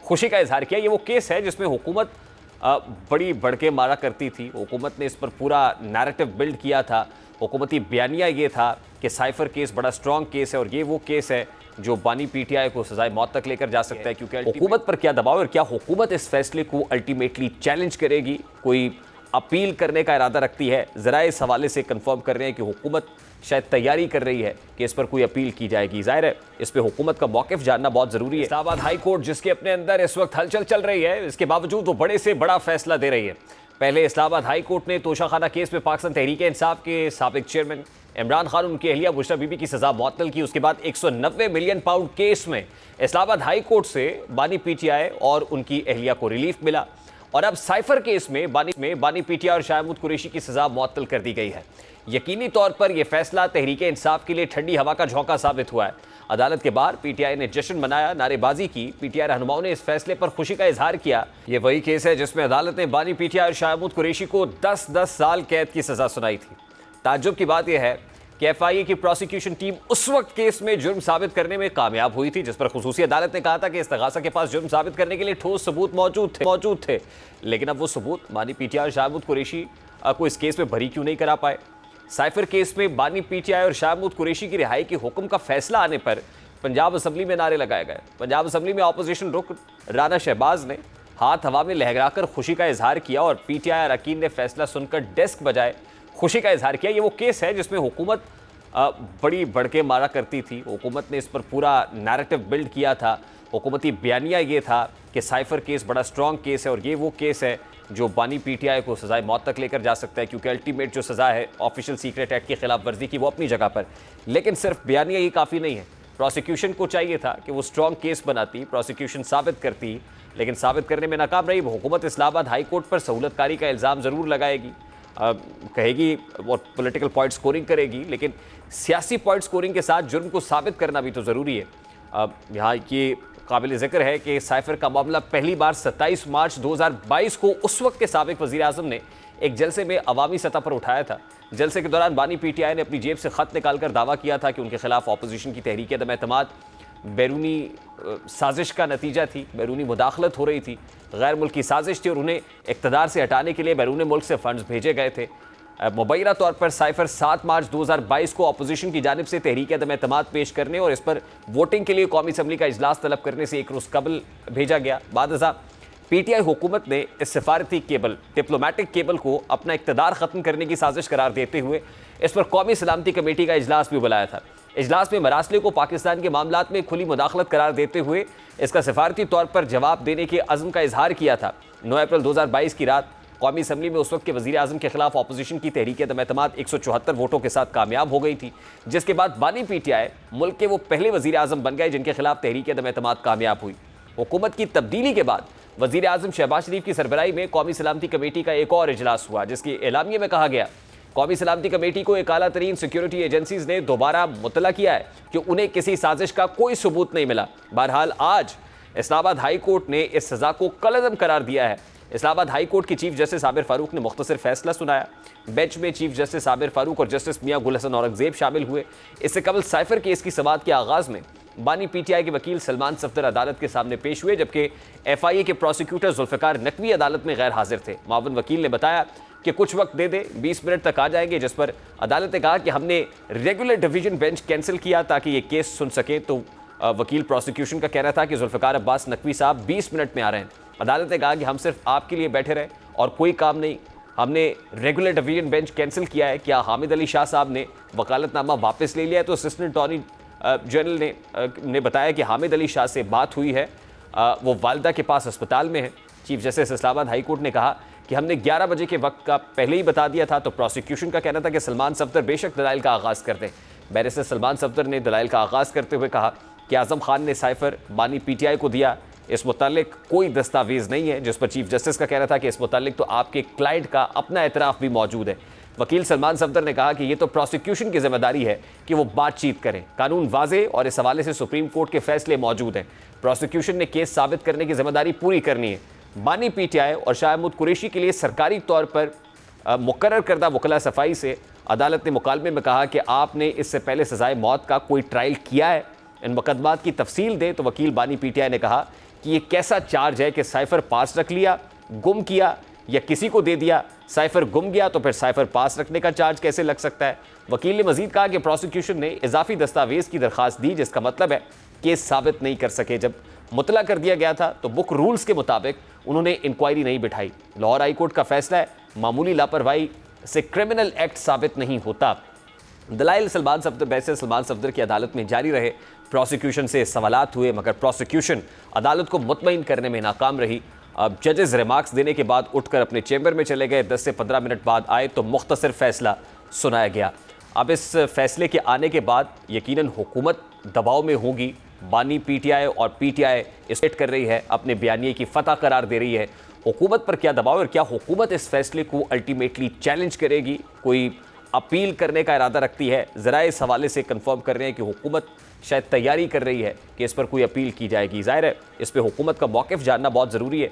खुशी का इजहार किया। ये वो केस है जिसमें हुकूमत बड़ी बढ़ के मारा करती थी। हुकूमत ने इस पर पूरा नैरेटिव बिल्ड किया था। हुकूमती बयानिया ये था कि साइफर केस बड़ा स्ट्रॉन्ग केस है और ये वो केस है जो बानी पीटीआई को सजाए मौत तक लेकर जा सकता है, क्योंकि हुकूमत पर क्या दबाव और क्या हुकूमत इस फैसले को अल्टीमेटली चैलेंज करेगी, कोई अपील करने का इरादा रखती है। ज़रा इस हवाले से कंफर्म कर रहे हैं कि हुकूमत शायद तैयारी कर रही है कि इस पर कोई अपील की जाएगी। जाहिर है इस पर हुकूमत का मौक़िफ़ जानना बहुत ज़रूरी है। इस्लामाबाद हाई कोर्ट जिसके अपने अंदर इस वक्त हलचल चल रही है, इसके बावजूद वो बड़े से बड़ा फैसला दे रही है। पहले इस्लामाबाद हाई कोर्ट ने तोशाखाना केस में पाकिस्तान तहरीक इंसाफ के साबिक चेयरमैन इमरान खान उनकी अहलिया बुशरा बीबी की सज़ा मुअत्तल की। उसके बाद 190 मिलियन पाउंड केस में इस्लामाबाद हाई कोर्ट से बानी पीटीआई और उनकी अहलिया को रिलीफ मिला और अब साइफर केस में बानी पीटीआई और शाह महमूद कुरैशी की सज़ा मुअत्तल कर दी गई है। यकीनी तौर पर यह फैसला तहरीक इंसाफ के लिए ठंडी हवा का झोंका साबित हुआ है। अदालत के बाहर पीटीआई ने जश्न मनाया, नारेबाजी की। पीटीआई रहनुमाओं ने इस फैसले पर खुशी का इजहार किया। यह वही केस है जिसमें अदालत ने बानी पीटीआई और शाह महमूद कुरैशी को 10-10 साल कैद की सज़ा सुनाई थी। ताज्जुब की बात यह है कि एफआईए की प्रोसिक्यूशन टीम उस वक्त केस में जुर्म साबित करने में कामयाब हुई थी जिस पर खुसूसी अदालत ने कहा था कि इस्तग़ासा के पास जुर्म साबित करने के लिए ठोस सबूत मौजूद थे। लेकिन अब वो सबूत बानी पीटीआई और शाह महमूद कुरैशी को इस केस में बरी क्यों नहीं करा पाए। साइफर केस में बानी पीटीआई और शाह महमूद कुरैशी की रिहाई के हुक्म का फैसला आने पर पंजाब असम्बली में नारे लगाए गए। पंजाब असम्बली में अपोजिशन रुकन राना शहबाज ने हाथ हवा में लहराकर खुशी का इजहार किया और पीटीआई अरकान ने फैसला सुनकर डेस्क बजाए खुशी का इजहार किया। ये वो केस है जिसमें हुकूमत बड़ी बढ़ के मारा करती थी। हुकूमत ने इस पर पूरा नैरेटिव बिल्ड किया था। हुकूमती बयानिया ये था कि साइफर केस बड़ा स्ट्रॉन्ग केस है और ये वो केस है जो बानी पीटीआई को सजाए मौत तक लेकर जा सकता है, क्योंकि अल्टीमेट जो सज़ा है ऑफिशियल सीक्रेट एक्ट की खिलाफ वर्जी की वो अपनी जगह पर। लेकिन सिर्फ बयानिया ही काफ़ी नहीं है। प्रोसिक्यूशन को चाहिए था कि वो स्ट्रॉन्ग केस बनाती, प्रोसिक्यूशन साबित करती, लेकिन साबित करने में नाकाम रही। हुकूमत इस्लामाबाद हाई कोर्ट पर सहूलतकारी का इल्ज़ाम ज़रूर लगाएगी, कहेगी और पॉलिटिकल पॉइंट स्कोरिंग करेगी, लेकिन सियासी पॉइंट स्कोरिंग के साथ जुर्म को साबित करना भी तो ज़रूरी है। यहाँ ये काबिल ज़िक्र है कि साइफर का मामला पहली बार 27 मार्च 2022 को उस वक्त के साबिक वज़ीर आज़म ने एक जलसे में अवामी सतह पर उठाया था। जलसे के दौरान बानी पीटीआई ने अपनी जेब से ख़त निकालकर दावा किया था कि उनके खिलाफ अपोजिशन की तहरीक अदम एतमाद बैरूनी साजिश का नतीजा थी, बैरूनी मुदाखलत हो रही थी, गैर मुल्की साजिश थी और उन्हें इक़्तिदार से हटाने के लिए बैरून मुल्क से फ़ंड्स भेजे गए थे। मुबैना तौर पर साइफर 7 मार्च 2022 को अपोजिशन की जानिब से तहरीक अदम एतमाद पेश करने और इस पर वोटिंग के लिए कौमी असम्बली का इजलास तलब करने से एक रोज़ कबल भेजा गया। बादअज़ा पीटीआई हुकूमत ने इस सिफारती केबल, डिप्लोमेटिक केबल को अपना इक़्तिदार ख़त्म करने की साजिश करार देते हुए इस पर कौमी सलामती कमेटी का इजलास भी बुलाया था। इजलास में मरासले को पाकिस्तान के मामलात में खुली मुदाखलत करार देते हुए इसका सिफारती तौर पर जवाब देने के अज़्म का इजहार किया था। 9 अप्रैल 2022 की रात कौमी असम्बली में उस वक्त के वज़ीर आज़म के खिलाफ अपोजिशन की तहरीक अदम एतमाद 174 वोटों के साथ कामयाब हो गई थी, जिसके बाद बानी पीटीआई मुल्क के वो पहले वज़ीर आज़म बन गए जिनके खिलाफ तहरीक अदम एतमाद कामयाब हुई। हुकूमत की तब्दीली के बाद वज़ीर आज़म शहबाज शरीफ की सरबराही में कौमी सलामती कमेटी का एक और इजलास हुआ, जिसके एलामिये में कहा गया कौमी सलामती कमेटी को एक आला तरीन सिक्योरिटी एजेंसीज़ ने दोबारा मुतला किया है कि उन्हें किसी साजिश का कोई सबूत नहीं मिला। बहरहाल आज इस्लामाबाद हाई कोर्ट ने इस सज़ा को कलअदम करार दिया है। इस्लामाबाद हाई कोर्ट की चीफ जस्टिस आबिर फारूक ने मुख्तसर फैसला सुनाया। बेंच में चीफ जस्टिस आबिर फारूक और जस्टिस मियां गुल हसन औरंगजेब शामिल हुए। इससे कबल साइफर केस की समाअत के आगाज़ में बानी पीटीआई के वकील सलमान सफदर अदालत के सामने पेश हुए, जबकि एफआईए के प्रोसिक्यूटर जुल्फ़िकार नकवी अदालत में गैर हाजिर थे। मावन वकील ने बताया कि कुछ वक्त दे दे, 20 मिनट तक आ जाएंगे, जिस पर अदालत ने कहा कि हमने रेगुलर डिवीजन बेंच कैंसिल किया ताकि ये केस सुन सकें। तो वकील प्रोसिक्यूशन का कहना था कि जुल्फ़िकार अब्बास नकवी साहब 20 मिनट में आ रहे हैं। अदालत ने कहा कि हम सिर्फ आपके लिए बैठे रहे और कोई काम नहीं, हमने रेगुलर डिवीजन बेंच कैंसिल किया है। क्या हामिद अली शाह साहब ने वकालतनामा वापस ले लिया है? तो असिस्टेंट अटॉर्नी जनरल ने बताया कि हामिद अली शाह से बात हुई है, वो वालदा के पास अस्पताल में है। Chief justice Islamabad high court ने कहा कि हमने 11 बजे के वक्त का पहले ही बता दिया था। तो प्रोसिक्यूशन का कहना था कि सलमान सफदर बेशक दलाइल का आगाज़ कर दें। बैरिस्टर सलमान सफदर ने दलाइल का आगाज़ करते हुए कहा कि आज़म खान ने साइफर बानी पीटीआई को दिया, इस मुतालिक कोई दस्तावेज़ नहीं है। जिस पर चीफ जस्टिस का कहना था कि इस मुतालिक तो आपके क्लाइंट का अपना एतराफ़ भी मौजूद है। वकील सलमान सफदर ने कहा कि ये तो प्रोसिक्यूशन की जिम्मेदारी है कि वो बातचीत करें, कानून वाज़े और इस हवाले से सुप्रीम कोर्ट के फैसले मौजूद हैं। प्रोसिक्यूशन ने केस साबित करने की जिम्मेदारी पूरी करनी है। बानी पीटीआई और शाह महमूद कुरैशी के लिए सरकारी तौर पर मुकर्रर करदा वकला सफाई से अदालत ने मुकालमे में कहा कि आपने इससे पहले सजाए मौत का कोई ट्रायल किया है, इन मुकदमात की तफसील दें। तो वकील बानी पीटीआई ने कहा कि ये कैसा चार्ज है कि साइफर पास रख लिया, गुम किया या किसी को दे दिया, साइफर गुम गया तो फिर साइफर पास रखने का चार्ज कैसे लग सकता है। वकील ने मजीद कहा कि प्रोसिक्यूशन ने इजाफी दस्तावेज की दरखास्त दी, जिसका मतलब है केस साबित नहीं कर सके। जब मुतला कर दिया गया था तो बुक रूल्स के मुताबिक उन्होंने इंक्वायरी नहीं बिठाई। लाहौर हाई कोर्ट का फैसला है, मामूली लापरवाही से क्रिमिनल एक्ट साबित नहीं होता। दलाइल सलमान सफदर की अदालत में जारी रहे। प्रोसिक्यूशन से सवालात हुए मगर प्रोसिक्यूशन अदालत को मुतमईन करने में नाकाम रही। अब जजेस रिमार्क्स देने के बाद उठकर अपने चैम्बर में चले गए। 10 से 15 मिनट बाद आए तो मुख्तसर फैसला सुनाया गया। अब इस फैसले के आने के बाद यकीनन हुकूमत दबाव में होगी। बानी पीटीआई और पीटीआई स्टेट कर रही है, अपने बयानिए की फतह करार दे रही है। हुकूमत पर क्या दबाव और क्या हुकूमत इस फैसले को अल्टीमेटली चैलेंज करेगी, कोई अपील करने का इरादा रखती है? ज़रा इस हवाले से कंफर्म कर रहे हैं कि हुकूमत शायद तैयारी कर रही है कि इस पर कोई अपील की जाएगी। ज़ाहिर है इस पर हुकूमत का मौक़िफ़ जानना बहुत ज़रूरी है।